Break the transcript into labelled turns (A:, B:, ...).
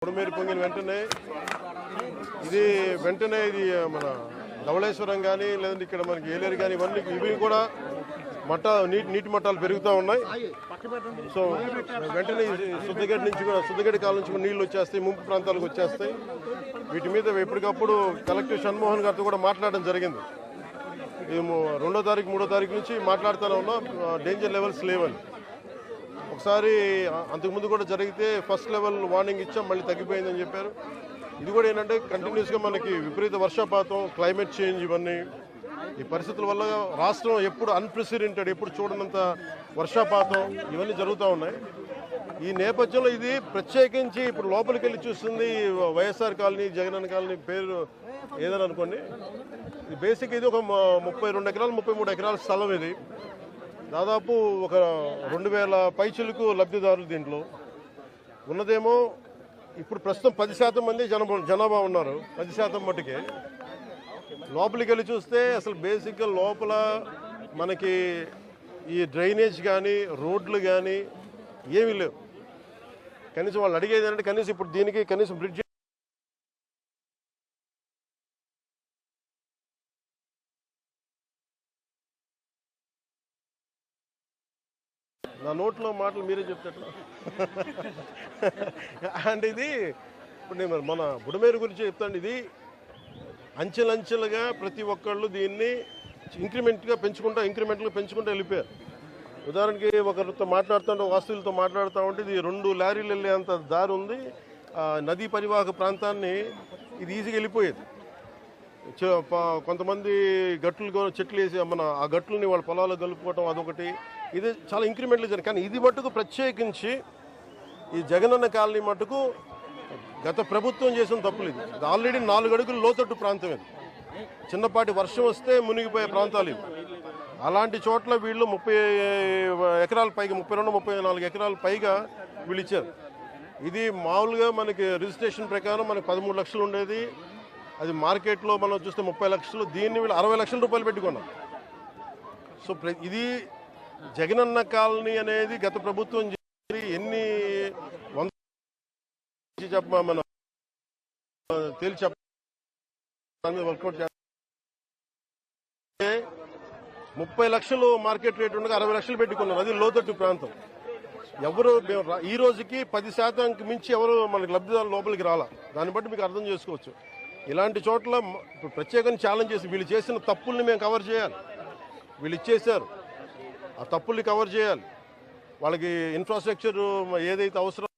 A: బుడమేరు పొంగిన వెంటనే ఇది మన ధవళేశ్వరం కానీ లేదంటే ఇక్కడ మనకి ఏలేరు కానీ ఇవి కూడా నీటి మట్టాలు పెరుగుతూ ఉన్నాయి. సో వెంటనే శుద్ధగడ్డ నుంచి కూడా శుద్ధగడ్డ కాలం నుంచి కూడా నీళ్లు వచ్చేస్తాయి, ముంపు ప్రాంతాలకు వచ్చేస్తాయి. వీటి మీద ఎప్పటికప్పుడు కలెక్టర్ షణ్మోహన్ గారితో కూడా మాట్లాడడం జరిగింది. ఇది 2వ తారీఖు 3వ తారీఖు నుంచి మాట్లాడుతూనే ఉన్నాం, డేంజర్ లెవెల్స్ లేవని. ఒకసారి అంతకుముందు కూడా జరిగితే ఫస్ట్ లెవెల్ వార్నింగ్ ఇచ్చాం, మళ్ళీ తగ్గిపోయిందని చెప్పారు. ఇది కూడా ఏంటంటే కంటిన్యూస్గా మనకి విపరీత వర్షపాతం, క్లైమేట్ చేంజ్, ఇవన్నీ ఈ పరిస్థితుల వల్ల రాష్ట్రం ఎప్పుడు అన్ప్రెసిడెంటెడ్, ఎప్పుడు చూడనంత వర్షపాతం ఇవన్నీ జరుగుతూ ఉన్నాయి. ఈ నేపథ్యంలో ఇది ప్రత్యేకించి ఇప్పుడు లోపలికి వెళ్ళి చూస్తుంది వైఎస్ఆర్ కాలనీ, జగనన్న కాలనీ పేరు ఏదని అనుకోండి. ఇది బేసిక్ ఇది ఒక 32 ఎకరాలు 33 ఎకరాల స్థలం. ఇది దాదాపు ఒక 2000 పైచిలకు లబ్ధిదారులు. దీంట్లో ఉన్నదేమో ఇప్పుడు ప్రస్తుతం 10% మంది జనాభా ఉన్నారు. 10% మట్టుకే. లోపలికి వెళ్ళి చూస్తే అసలు బేసిక్గా లోపల మనకి ఈ డ్రైనేజ్ కానీ రోడ్లు కానీ ఏమీ లేవు. కనీసం వాళ్ళు అడిగేది అంటే కనీసం ఇప్పుడు దీనికి కనీసం బ్రిడ్జ్ నా నోట్లో మాటలు మీరే చెప్తారు. అంటే ఇది ఇప్పుడు నేను మన బుడమేరు గురించి చెప్తాను. ఇది అంచెలంచెలుగా ప్రతి ఒక్కళ్ళు దీన్ని ఇంక్రిమెంట్గా పెంచుకుంటూ వెళ్ళిపోయారు. ఉదాహరణకి ఒకరితో మాట్లాడుతుంటే, వాస్తువులతో మాట్లాడుతూ ఉంటే ఇది 2 లారీలు వెళ్ళేంత దారి ఉంది. నదీ పరివాహక ప్రాంతాన్ని ఇది ఈజీగా వెళ్ళిపోయేది. కొంతమంది గట్లు చెట్లు వేసి ఆ గట్లని వాళ్ళ పొలాల్లో కలుపుకోవటం అదొకటి. ఇది చాలా ఇంక్రిమెంట్లు జరిగింది. కానీ ఇది మట్టుకు ప్రత్యేకించి ఈ జగనన్న కాలనీ మట్టుకు గత ప్రభుత్వం చేసిన తప్పులు. ఇది ఆల్రెడీ 4 అడుగులు లోతట్టు ప్రాంతం. ఇది చిన్నపాటి వర్షం వస్తే మునిగిపోయే ప్రాంతాలు ఇవి. అలాంటి చోట్ల వీళ్ళు 30 ఎకరాల పైగా 32-34 ఎకరాల పైగా వీళ్ళు ఇచ్చారు. ఇది మామూలుగా మనకి రిజిస్ట్రేషన్ ప్రకారం మనకి 13 లక్షలు ఉండేది. అది మార్కెట్లో మనం చూస్తే 30 లక్షలు. దీన్ని వీళ్ళు 60 లక్షల రూపాయలు పెట్టుకున్నాం. సో ఇది జగనన్న కాలనీ అనేది గత ప్రభుత్వం ఎన్ని మన తేల్చి వర్కౌట్ 30 లక్షలు మార్కెట్ రేట్ ఉండగా 60 లక్షలు పెట్టుకున్నారు. అది లోతట్టు ప్రాంతం. ఎవరు ఈ రోజుకి 10% మించి ఎవరు మనకి లబ్ధిదారులు లోపలికి రాలా. దాన్ని బట్టి మీకు అర్థం చేసుకోవచ్చు. ఇలాంటి చోట్ల ఇప్పుడు ప్రత్యేకంగా ఛాలెంజ్ చేసి వీళ్ళు చేసిన తప్పుల్ని మేము కవర్ చేయాలి. వీళ్ళు ఇచ్చేశారు, ఆ తప్పుల్ని కవర్ చేయాలి. వాళ్ళకి ఇన్ఫ్రాస్ట్రక్చర్ ఏదైతే అవసరం